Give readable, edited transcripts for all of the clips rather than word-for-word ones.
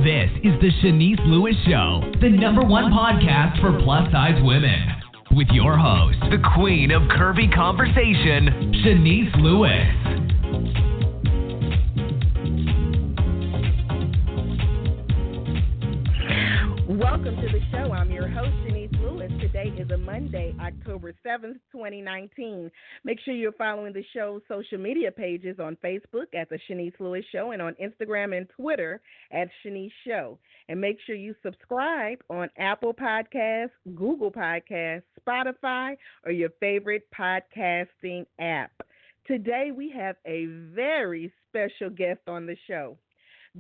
This is the Shanice Lewis Show, the #1 podcast for plus-size women. With your host, the queen of curvy conversation, Shanice Lewis. Welcome to the show. I'm your host, Shanice Lewis. Today is a Monday, October 7th, 2019. Make sure you're following the show's social media pages on Facebook at The Shanice Lewis Show and on Instagram and Twitter at Shanice Show. And make sure you subscribe on Apple Podcasts, Google Podcasts, Spotify, or your favorite podcasting app. Today we have a very special guest on the show.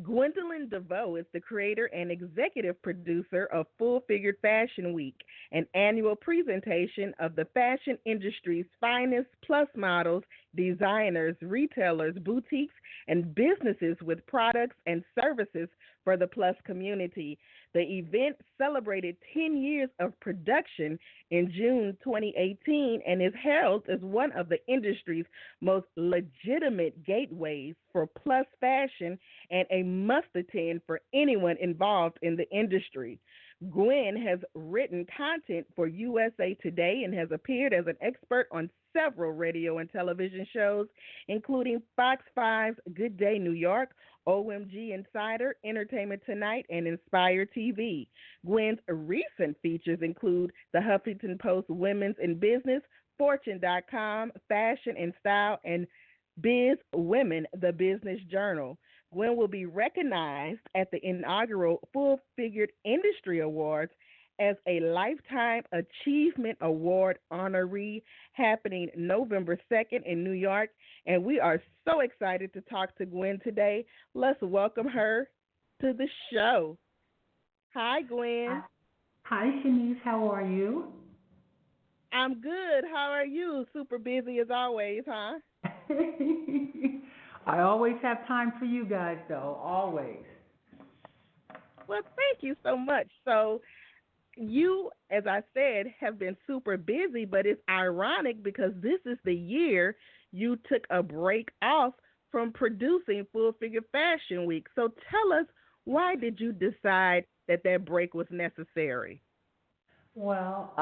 Gwendolyn DeVoe is the creator and executive producer of Full Figured Fashion Week, an annual presentation of the fashion industry's finest plus models, designers, retailers, boutiques, and businesses with products and services for the plus community. The event celebrated 10 years of production in June 2018 and is hailed as one of the industry's most legitimate gateways for plus fashion and a must-attend for anyone involved in the industry. Gwen has written content for USA Today and has appeared as an expert on several radio and television shows, including Fox 5's Good Day New York, OMG Insider, Entertainment Tonight, and Inspire TV. Gwen's recent features include the Huffington Post Women's in Business, Fortune.com, Fashion and Style, and Biz Women, the Business Journal. Gwen will be recognized at the inaugural Full Figured Industry Awards as a Lifetime Achievement Award Honoree happening November 2nd in New York. And we are so excited to talk to Gwen today. Let's welcome her to the show. Hi, Gwen. Hi, Shanice. How are you? I'm good. How are you? Super busy as always, huh? I always have time for you guys, though, always. Well, thank you so much. So you, as I said, have been super busy, but it's ironic because this is the year you took a break off from producing Full Figure Fashion Week. So tell us, why did you decide that break was necessary? Well,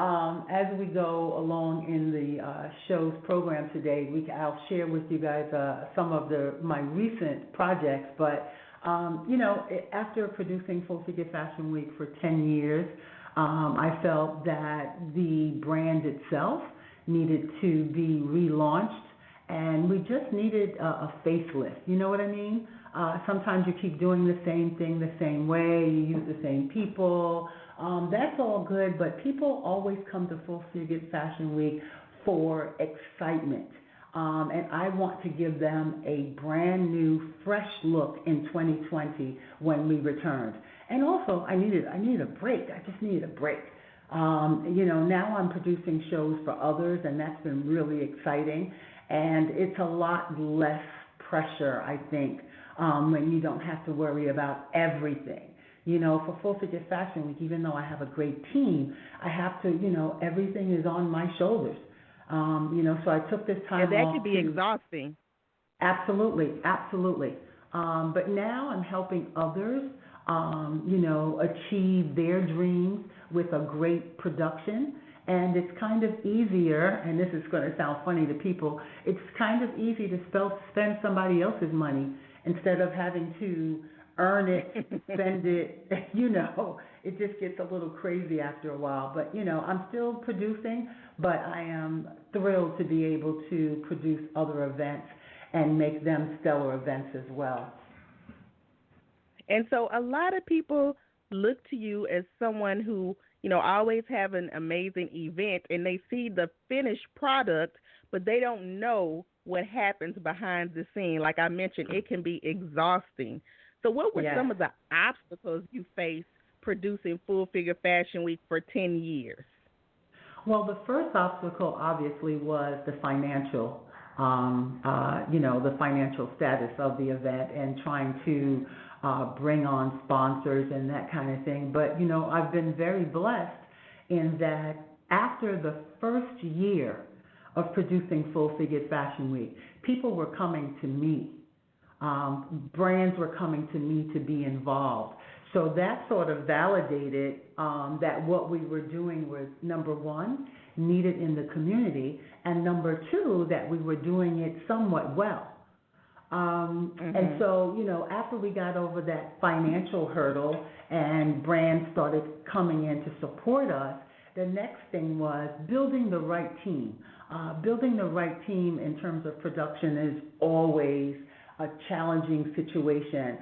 as we go along in the show's program today, I'll share with you guys some of my recent projects. But, after producing Full Figure Fashion Week for 10 years, I felt that the brand itself needed to be relaunched, and we just needed a facelift. You know what I mean? Sometimes you keep doing the same thing the same way, you use the same people. That's all good, but people always come to Full Figured Fashion Week for excitement. And I want to give them a brand new, fresh look in 2020 when we returned. And also, I needed a break. I just needed a break. Now I'm producing shows for others, and that's been really exciting. And it's a lot less pressure, I think, when you don't have to worry about everything. For Full Figure Fashion Week, even though I have a great team, I have to, everything is on my shoulders. So I took this time off. And that could be exhausting. Absolutely. But now I'm helping others, achieve their dreams with a great production. And it's kind of easier, and this is going to sound funny to people, it's kind of easy to spend somebody else's money instead of having to earn it, spend it, it just gets a little crazy after a while. But, I'm still producing, but I am thrilled to be able to produce other events and make them stellar events as well. And so a lot of people look to you as someone who, always have an amazing event, and they see the finished product, but they don't know what happens behind the scene. Like I mentioned, it can be exhausting. So what were some of the obstacles you faced producing Full Figure Fashion Week for 10 years? Well, the first obstacle obviously was the financial, the financial status of the event and trying to bring on sponsors and that kind of thing. But, I've been very blessed in that after the first year of producing Full Figured Fashion Week, people were coming to me. Brands were coming to me to be involved. So that sort of validated that what we were doing was, number one, needed in the community, and number two, that we were doing it somewhat well. And so, after we got over that financial hurdle and brands started coming in to support us, the next thing was building the right team. Building the right team in terms of production is always a challenging situation.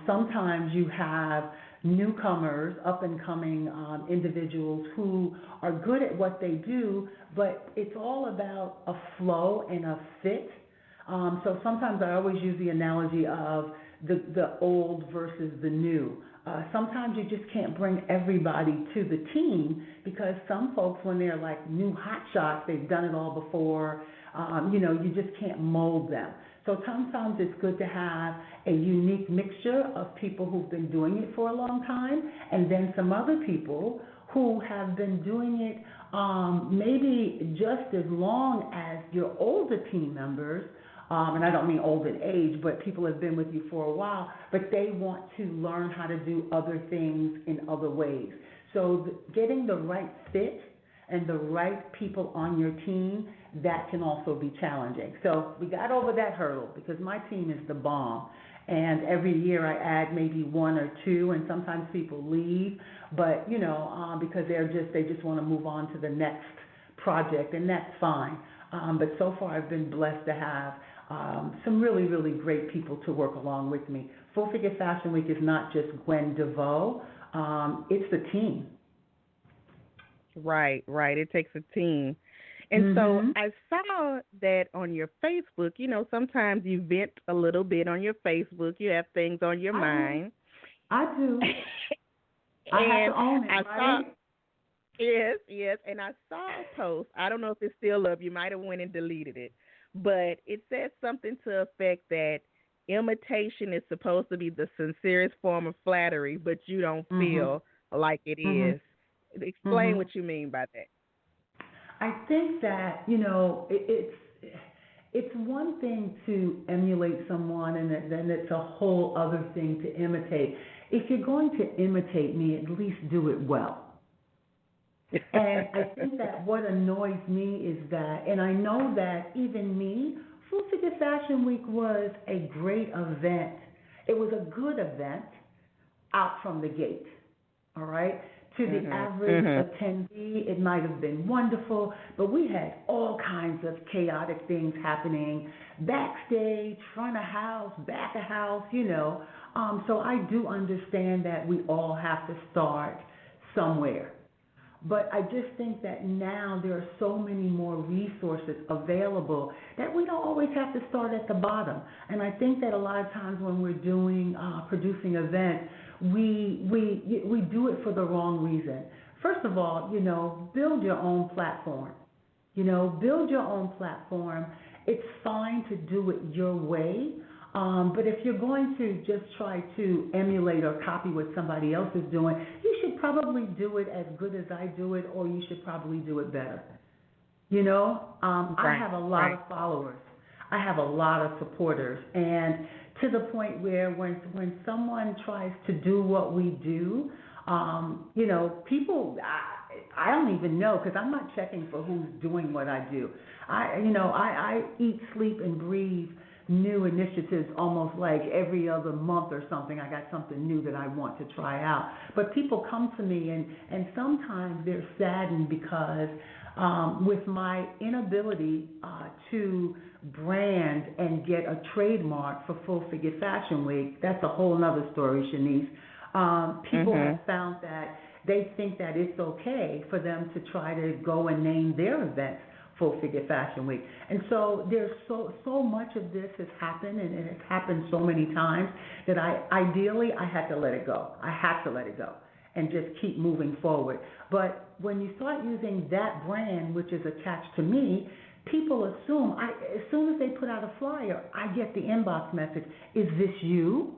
Sometimes you have newcomers, up-and-coming individuals who are good at what they do, but it's all about a flow and a fit. So sometimes I always use the analogy of the old versus the new. Sometimes you just can't bring everybody to the team because some folks, when they're like new hotshots, they've done it all before, you just can't mold them. So sometimes it's good to have a unique mixture of people who've been doing it for a long time and then some other people who have been doing it maybe just as long as your older team members. And I don't mean old in age, but people have been with you for a while, but they want to learn how to do other things in other ways. So getting the right fit and the right people on your team, that can also be challenging. So we got over that hurdle because my team is the bomb. And every year I add maybe one or two, and sometimes people leave, but because they just want to move on to the next project, and that's fine. But so far I've been blessed to have some really, really great people to work along with me. Full Figure Fashion Week is not just Gwen DeVoe, it's the team. Right. It takes a team. And so I saw that on your Facebook, sometimes you vent a little bit on your Facebook. You have things on your mind. I do. I have to own it, right? Yes. And I saw a post. I don't know if it's still up. You might have went and deleted it. But it said something to the effect that imitation is supposed to be the sincerest form of flattery, but you don't feel like it is. Explain what you mean by that. I think that, it's one thing to emulate someone, and then it's a whole other thing to imitate. If you're going to imitate me, at least do it well. And I think that what annoys me is that, and I know that even me, Full Figure Fashion Week was a great event. It was a good event out from the gate, all right? To the average attendee, it might have been wonderful, but we had all kinds of chaotic things happening, backstage, front of house, back of house, So I do understand that we all have to start somewhere. But I just think that now there are so many more resources available that we don't always have to start at the bottom. And I think that a lot of times when we're producing events, we do it for the wrong reason. First of all, build your own platform. Build your own platform. It's fine to do it your way. But if you're going to just try to emulate or copy what somebody else is doing, you should probably do it as good as I do it, or you should probably do it better. I have a lot of followers. I have a lot of supporters. And to the point where when someone tries to do what we do, people, I don't even know, because I'm not checking for who's doing what I do. I eat, sleep, and breathe new initiatives almost like every other month or something. I got something new that I want to try out. But people come to me, and sometimes they're saddened because with my inability to brand and get a trademark for Full Figure Fashion Week, that's a whole nother story, Shanice. People have found that they think that it's okay for them to try to go and name their events Full Figure Fashion Week. And so there's so much of this has happened, and it's happened so many times that ideally I had to let it go. I have to let it go and just keep moving forward. But when you start using that brand, which is attached to me, people assume, as soon as they put out a flyer, I get the inbox message, is this you?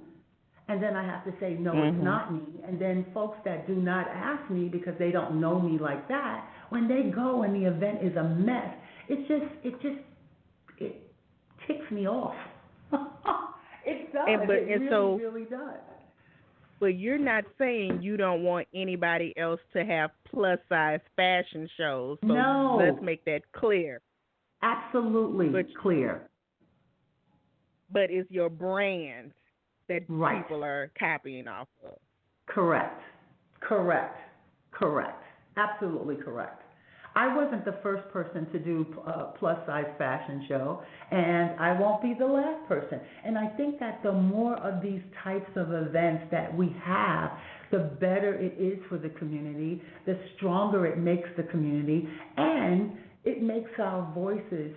And then I have to say, no, it's not me. And then folks that do not ask me because they don't know me like that, when they go and the event is a mess, it ticks me off. It does. It really does. But you're not saying you don't want anybody else to have plus size fashion shows. So No. let's make that clear. Absolutely clear. But it's your brand that Right. people are copying off of. Correct. Absolutely correct. I wasn't the first person to do a plus-size fashion show, and I won't be the last person. And I think that the more of these types of events that we have, the better it is for the community, the stronger it makes the community, and it makes our voices,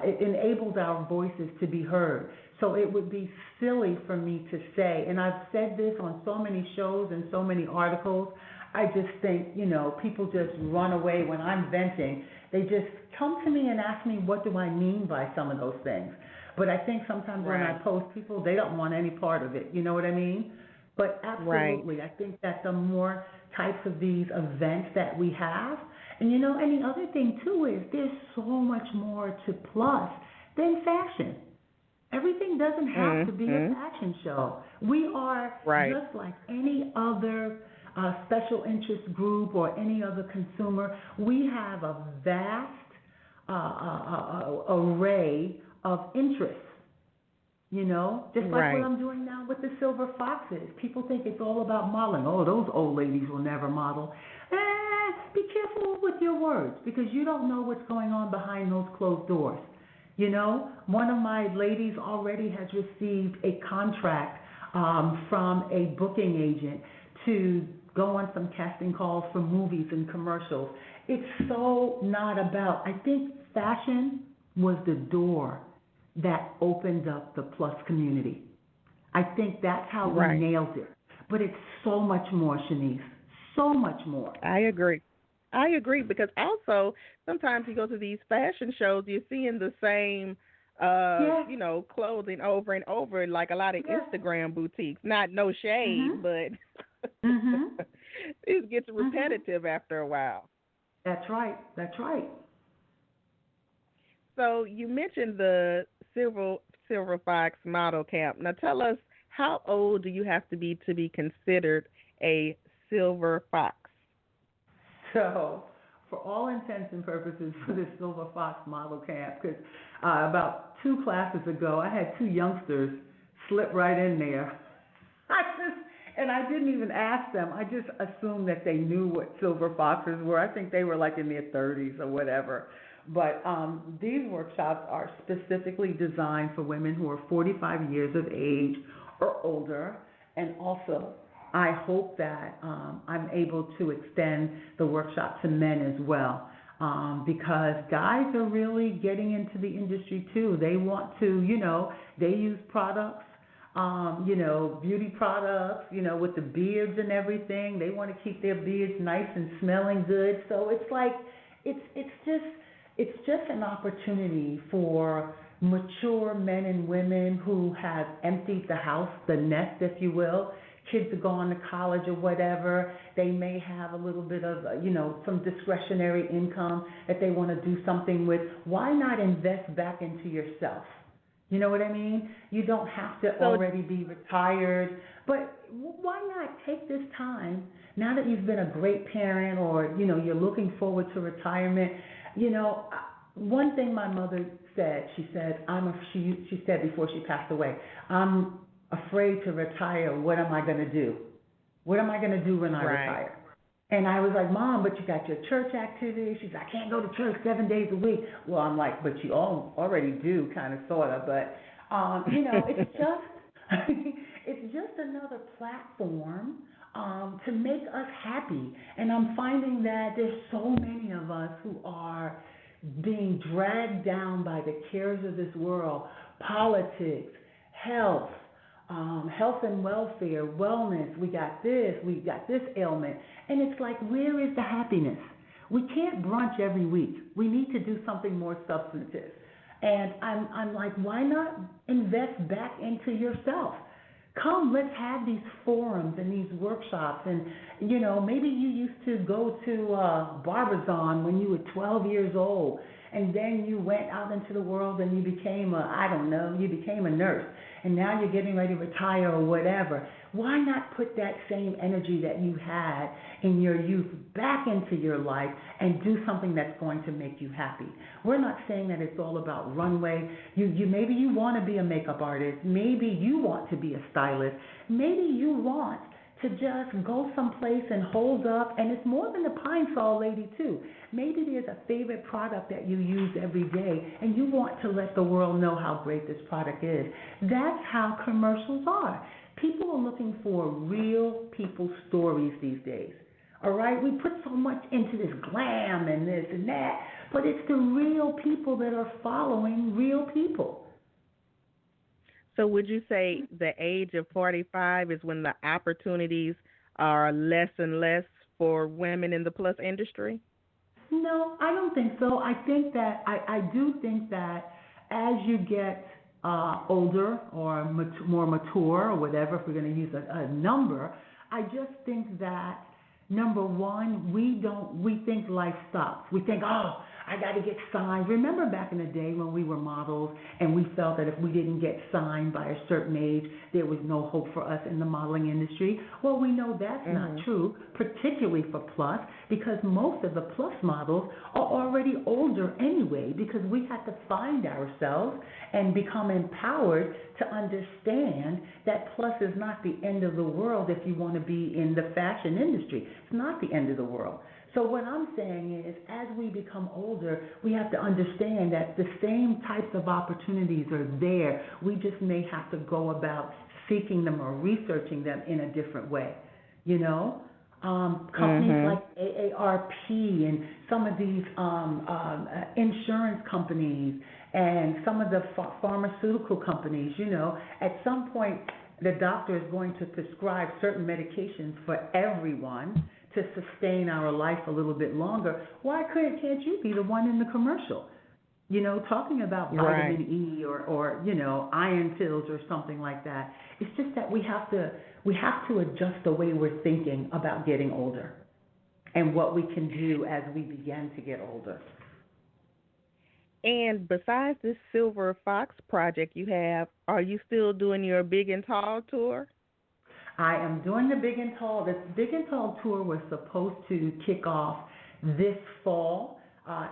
it enables our voices to be heard. So it would be silly for me to say, and I've said this on so many shows and so many articles, I just think, people just run away when I'm venting. They just come to me and ask me, what do I mean by some of those things? But I think sometimes when I post people, they don't want any part of it. You know what I mean? But absolutely, I think that the more types of these events that we have, and and the other thing too is there's so much more to plus than fashion. Everything doesn't have to be a fashion show. We are just like any other special interest group or any other consumer. We have a vast array of interests, just like what I'm doing now with the Silver Foxes. People think it's all about modeling. Oh, those old ladies will never model. Be careful with your words, because you don't know what's going on behind those closed doors. One of my ladies already has received a contract from a booking agent to go on some casting calls for movies and commercials. It's so not about, I think fashion was the door that opened up the plus community. I think that's how we nailed it. But it's so much more, Shanice, so much more. I agree, because also sometimes you go to these fashion shows, you're seeing the same clothing over and over, like a lot of Instagram boutiques. Not no shade, but it gets repetitive after a while. That's right. So you mentioned the Silver Fox model camp. Now tell us, how old do you have to be considered a Silver Fox? So, for all intents and purposes, for the Silver Fox model camp, because about 2 classes ago, I had 2 youngsters slip right in there. And I didn't even ask them. I just assumed that they knew what Silver Foxes were. I think they were like in their 30s or whatever. But these workshops are specifically designed for women who are 45 years of age or older, and also I hope that I'm able to extend the workshop to men as well, because guys are really getting into the industry too. They want to, they use products, beauty products, with the beards and everything. They want to keep their beards nice and smelling good. So it's like, it's just an opportunity for mature men and women who have emptied the house, the nest, if you will. Kids are going to college or whatever. They may have a little bit of, some discretionary income that they want to do something with. Why not invest back into yourself? You know what I mean? You don't have to already be retired, but why not take this time, now that you've been a great parent or, you're looking forward to retirement. One thing my mother said, she said before she passed away, I'm afraid to retire. What am I going to do? What am I going to do when I retire? And I was like, Mom, but you got your church activities. She's like, I can't go to church 7 days a week. Well, I'm like, but you all already do, kind of, sort of. But, it's just another platform to make us happy. And I'm finding that there's so many of us who are being dragged down by the cares of this world, politics, health and welfare, wellness. We got this ailment. And it's like, where is the happiness? We can't brunch every week. We need to do something more substantive. And I'm like, why not invest back into yourself? Come, let's have these forums and these workshops. And, maybe you used to go to Barbizon when you were 12 years old. and then you went out into the world and you became you became a nurse, and now you're getting ready to retire or whatever. Why not put that same energy that you had in your youth back into your life and do something that's going to make you happy? We're not saying that it's all about runway. Maybe you want to be a makeup artist. Maybe you want to be a stylist. Maybe you want to just go someplace and hold up, and it's more than the Pine Sol lady too. Maybe there's a favorite product that you use every day, and you want to let the world know how great this product is. That's how commercials are. People are looking for real people stories these days. All right, we put so much into this glam and this and that, but it's the real people that are following real people. So would you say the age of 45 is when the opportunities are less and less for women in the plus industry? No, I don't think so. I do think that as you get older or more mature or whatever, if we're going to use a number, I just think that, number one, we think life stops. We think, I got to get signed. Remember back in the day when we were models and we felt that if we didn't get signed by a certain age, there was no hope for us in the modeling industry? Well, we know that's not true, particularly for plus, because most of the plus models are already older anyway, because we had to find ourselves and become empowered to understand that plus is not the end of the world if you want to be in the fashion industry. It's not the end of the world. So what I'm saying is, as we become older, we have to understand that the same types of opportunities are there. We just may have to go about seeking them or researching them in a different way. You know, companies like AARP and some of these insurance companies and some of the pharmaceutical companies, you know, at some point the doctor is going to prescribe certain medications for everyone to sustain our life a little bit longer. Why can't you be the one in the commercial? You know, talking about vitamin E or you know, iron pills or something like that. It's just that we have to adjust the way we're thinking about getting older and what we can do as we begin to get older. And besides this Silver Fox project you have, are you still doing your Big and Tall tour? I am doing the Big and Tall. The Big and Tall tour was supposed to kick off this fall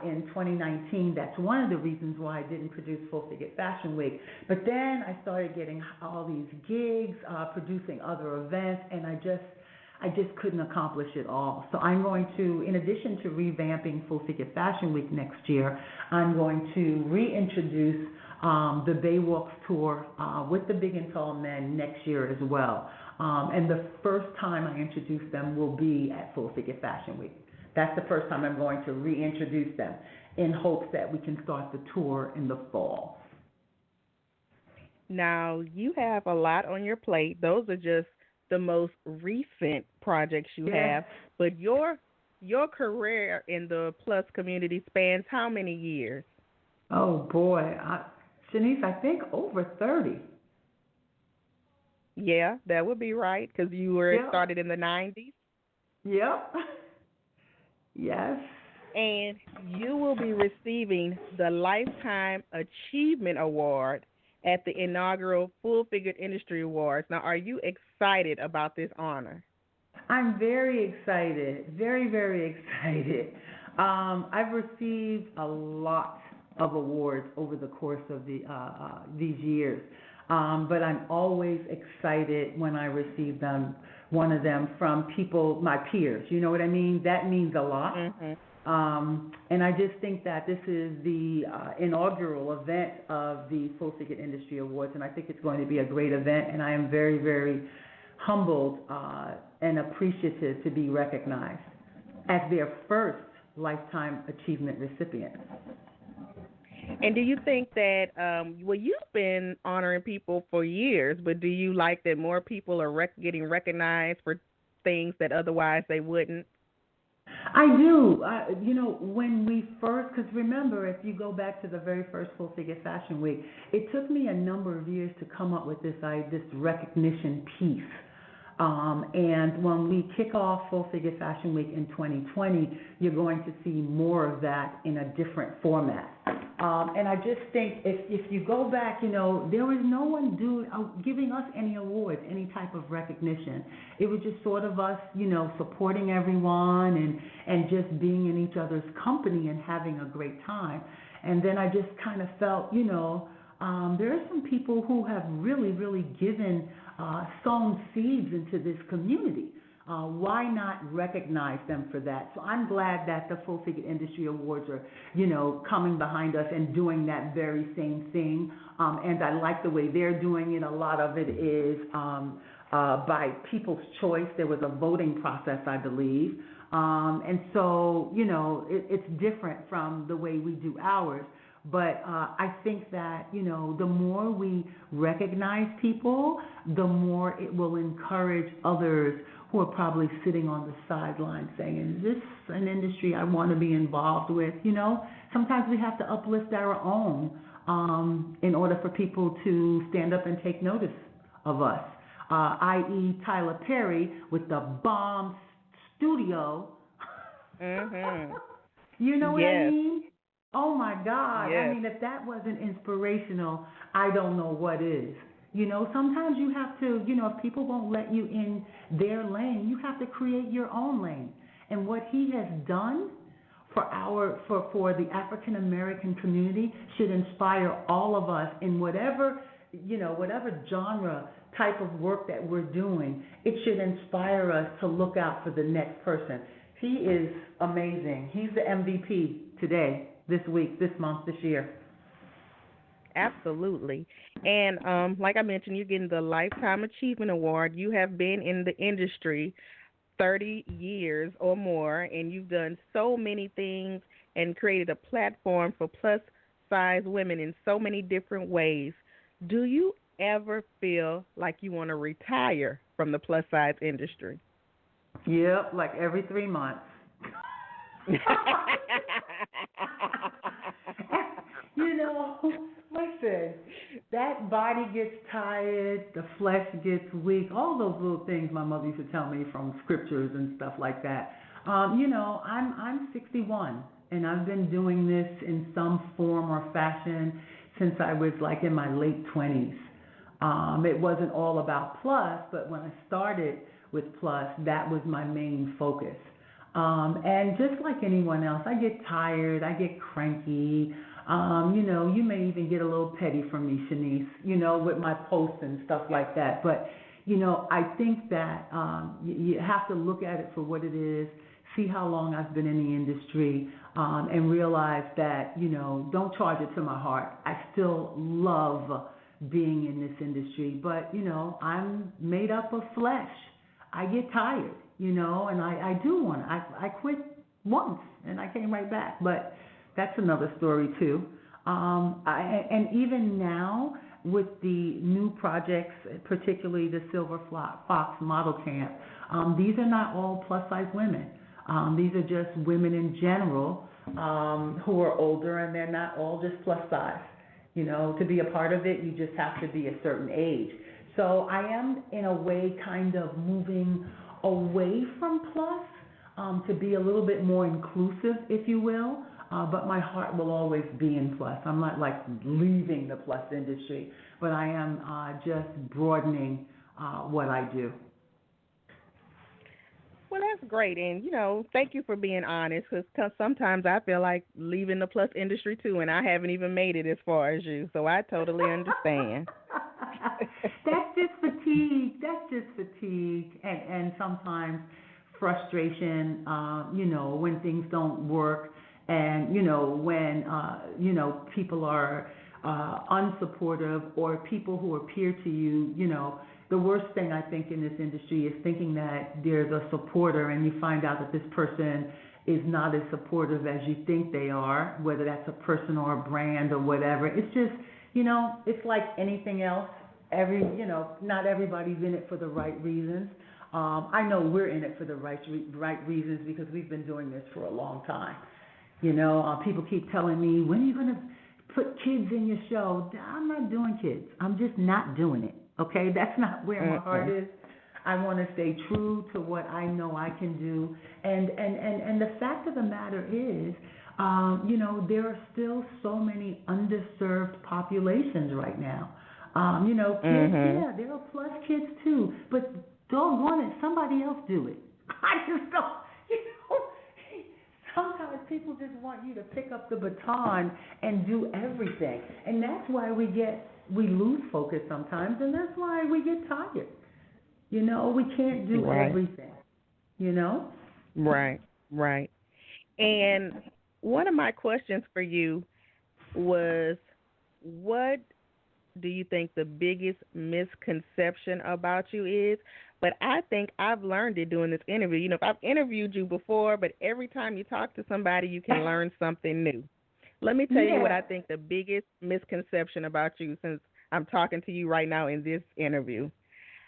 in 2019. That's one of the reasons why I didn't produce Full Figure Fashion Week. But then I started getting all these gigs, producing other events, and I just couldn't accomplish it all. So I'm going to, in addition to revamping Full Figure Fashion Week next year, I'm going to reintroduce the Baywalks tour with the Big and Tall men next year as well. And the first time I introduce them will be at Full Figure Fashion Week. That's the first time I'm going to reintroduce them in hopes that we can start the tour in the fall. Now, you have a lot on your plate. Those are just the most recent projects you have. But your career in the plus community spans how many years? Oh, boy. Shanice, I think over 30. Yeah, that would be right, because you were started in the 90s. Yep. Yes. And you will be receiving the Lifetime Achievement Award at the inaugural Full Figured Industry Awards. Now, are you excited about this honor? I'm very excited, very, very excited. I've received a lot of awards over the course of these years. But I'm always excited when I receive one of them from people, my peers. You know what I mean? That means a lot. And I just think that this is the inaugural event of the Full Figured Industry Awards, and I think it's going to be a great event, and I am very, very humbled and appreciative to be recognized as their first Lifetime Achievement recipient. And do you think that, you've been honoring people for years, but do you like that more people are getting recognized for things that otherwise they wouldn't? I do. When we first, because remember, if you go back to the very first Full Figure Fashion Week, it took me a number of years to come up with this recognition piece. And when we kick off Full Figure Fashion Week in 2020, you're going to see more of that in a different format. And I just think if you go back, there was no one giving us any awards, any type of recognition. It was just sort of us, supporting everyone and just being in each other's company and having a great time. And then I just kind of felt, there are some people who have really, really sown seeds into this community. Why not recognize them for that? So I'm glad that the Full Figure Industry Awards are, coming behind us and doing that very same thing. And I like the way they're doing it. A lot of it is by people's choice. There was a voting process, I believe. And so, it's different from the way we do ours. But I think that, the more we recognize people, the more it will encourage others who are probably sitting on the sidelines saying, is this an industry I want to be involved with? Sometimes we have to uplift our own in order for people to stand up and take notice of us, i.e. Tyler Perry with the bomb studio. Mm-hmm. You know what Yes. I mean? Oh, my God. Yes. I mean, if that wasn't inspirational, I don't know what is. Sometimes you have to, if people won't let you in their lane, you have to create your own lane. And what he has done for the African American community should inspire all of us in whatever genre type of work that we're doing. It should inspire us to look out for the next person. He is amazing. He's the MVP today, this week, this month, this year. Absolutely. And like I mentioned, you're getting the Lifetime Achievement Award. You have been in the industry 30 years or more, and you've done so many things and created a platform for plus-size women in so many different ways. Do you ever feel like you want to retire from the plus-size industry? Yep, like every 3 months. Listen, that body gets tired, the flesh gets weak, all those little things my mother used to tell me from scriptures and stuff like that. I'm 61, and I've been doing this in some form or fashion since I was like in my late 20s. It wasn't all about plus, but when I started with plus, that was my main focus. And just like anyone else, I get tired, I get cranky. You may even get a little petty from me, Shanice, with my posts and stuff like that. But, I think that you have to look at it for what it is, see how long I've been in the industry, and realize that, don't charge it to my heart. I still love being in this industry, but, I'm made up of flesh. I get tired, and I do want to. I quit once, and I came right back, but that's another story, too. And even now, with the new projects, particularly the Silver Fox Model Camp, these are not all plus-size women. These are just women in general who are older, and they're not all just plus-size. To be a part of it, you just have to be a certain age. So I am, in a way, kind of moving away from plus to be a little bit more inclusive, if you will. But my heart will always be in plus. I'm not like leaving the plus industry, but I am just broadening what I do. Well, that's great. And, thank you for being honest, because sometimes I feel like leaving the plus industry, too, and I haven't even made it as far as you. So I totally understand. That's just fatigue. And sometimes frustration, when things don't work. And, when, people are unsupportive or people who appear to you, the worst thing I think in this industry is thinking that there's a supporter and you find out that this person is not as supportive as you think they are, whether that's a person or a brand or whatever. It's just, it's like anything else. Not everybody's in it for the right reasons. I know we're in it for the right reasons because we've been doing this for a long time. People keep telling me, when are you going to put kids in your show? I'm not doing kids. I'm just not doing it, okay? That's not where my heart is. I want to stay true to what I know I can do. And the fact of the matter is, there are still so many underserved populations right now. Kids, yeah, there are plus kids too, but doggone it, somebody else do it. I just don't, sometimes people just want you to pick up the baton and do everything. And that's why we lose focus sometimes, and that's why we get tired. We can't do everything, Right. And one of my questions for you was, what do you think the biggest misconception about you is? But I think I've learned it doing this interview. I've interviewed you before, but every time you talk to somebody, you can learn something new. Let me tell you what I think the biggest misconception about you, since I'm talking to you right now in this interview.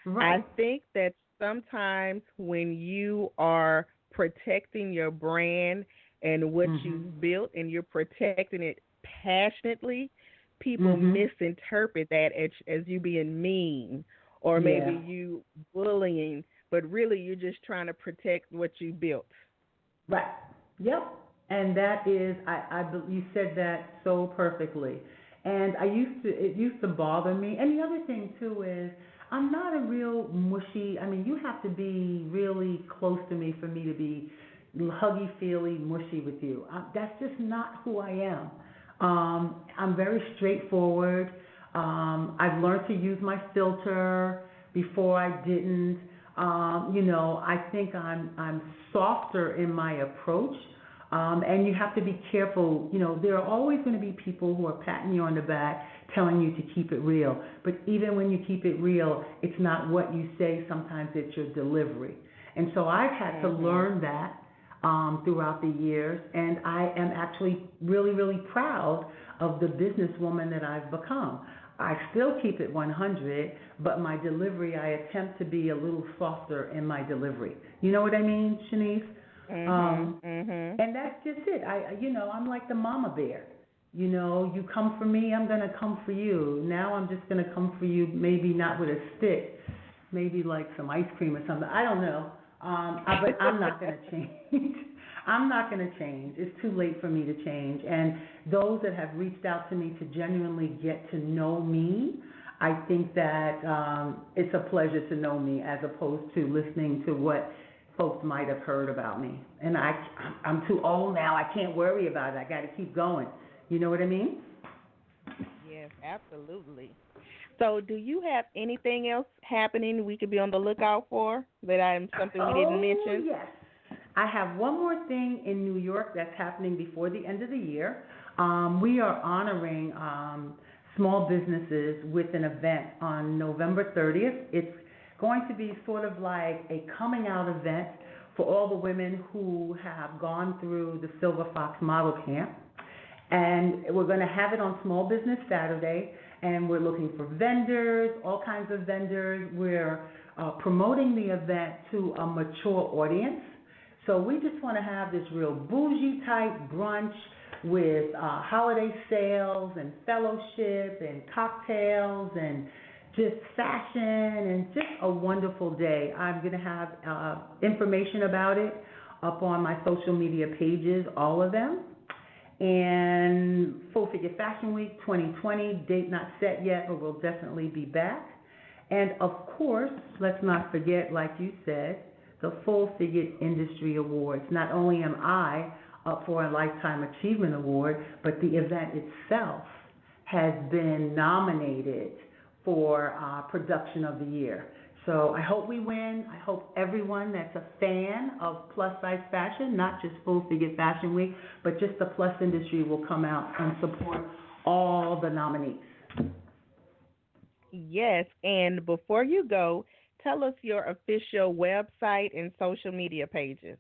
Right. I think that sometimes when you are protecting your brand and what you've built and you're protecting it passionately, people misinterpret that as you being mean or maybe you bullying, but really you're just trying to protect what you built. Right. Yep. And that is, you said that so perfectly. And it used to bother me. And the other thing too is, I'm not a real mushy. You have to be really close to me for me to be huggy, feely, mushy with you. That's just not who I am. I'm very straightforward. I've learned to use my filter. Before I didn't. I think I'm softer in my approach. And you have to be careful. There are always going to be people who are patting you on the back, telling you to keep it real. But even when you keep it real, it's not what you say. Sometimes it's your delivery. And so I've had to learn that throughout the years. And I am actually really, really proud of the businesswoman that I've become. I still keep it 100, but my delivery, I attempt to be a little softer in my delivery. You know what I mean, Shanice? And that's just it. I'm like the mama bear. You come for me, I'm going to come for you. Now I'm just going to come for you, maybe not with a stick, maybe like some ice cream or something. I don't know. But I'm not going to change. I'm not going to change. It's too late for me to change. And those that have reached out to me to genuinely get to know me, I think that it's a pleasure to know me as opposed to listening to what folks might have heard about me. And I'm too old now. I can't worry about it. I got to keep going. You know what I mean? Yes, absolutely. So do you have anything else happening we could be on the lookout for something we didn't mention? Yes. I have one more thing in New York that's happening before the end of the year. We are honoring small businesses with an event on November 30th. It's going to be sort of like a coming out event for all the women who have gone through the Silver Fox Model Camp. And we're going to have it on Small Business Saturday, and we're looking for vendors, all kinds of vendors. We're promoting the event to a mature audience. So we just want to have this real bougie type brunch with holiday sales and fellowship and cocktails and just fashion and just a wonderful day. I'm going to have information about it up on my social media pages, all of them. And Full Figure Fashion Week 2020, date not set yet, but we'll definitely be back. And of course, let's not forget, like you said, the Full Figure Industry Awards. Not only am I up for a Lifetime Achievement Award, but the event itself has been nominated for Production of the Year. So I hope we win. I hope everyone that's a fan of plus-size fashion, not just Full Figure Fashion Week, but just the plus industry will come out and support all the nominees. Yes, and before you go, tell us your official website and social media pages.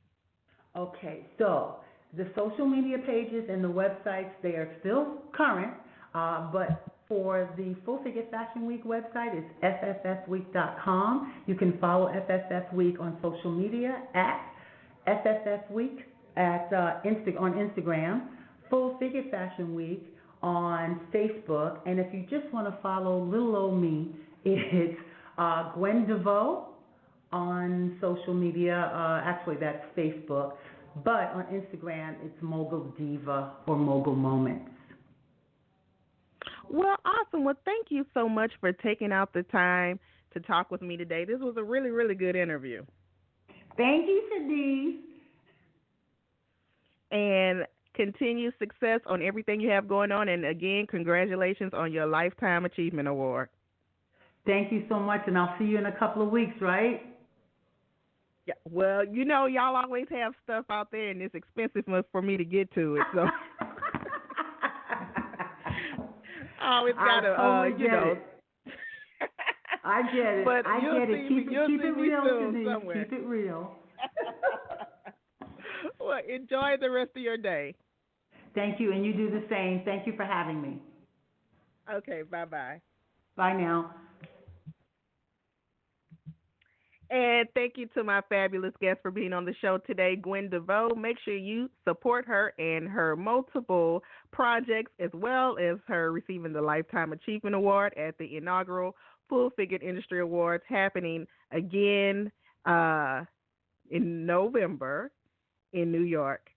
Okay, so the social media pages and the websites, they are still current, but for the Full Figure Fashion Week website, it's FFFweek.com. You can follow FFF Week on social media at FFF Week on Instagram, Full Figure Fashion Week on Facebook, and if you just want to follow little old me, it's Gwen DeVoe on social media. Actually, that's Facebook. But on Instagram, it's Mogul Diva or Mogul Moments. Well, awesome. Well, thank you so much for taking out the time to talk with me today. This was a really, really good interview. Thank you, Shanice. And continued success on everything you have going on. And again, congratulations on your Lifetime Achievement Award. Thank you so much, and I'll see you in a couple of weeks, right? Yeah, well, you know, y'all always have stuff out there, and it's expensive for me to get to it, so. I always gotta, you know. I get it. But I get it. Keep it real, Shanice. Keep it real. Well, enjoy the rest of your day. Thank you, and you do the same. Thank you for having me. Okay, bye-bye. Bye now. And thank you to my fabulous guest for being on the show today, Gwen DeVoe. Make sure you support her and her multiple projects, as well as her receiving the Lifetime Achievement Award at the inaugural Full Figured Industry Awards, happening again in November in New York.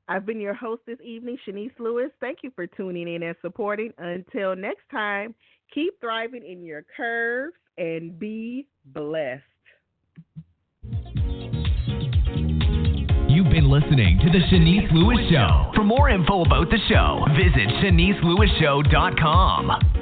I've been your host this evening, Shanice Lewis. Thank you for tuning in and supporting. Until next time, keep thriving in your curves and be blessed. You've been listening to The Shanice Lewis Show. For more info about the show, visit ShaniceLewisShow.com.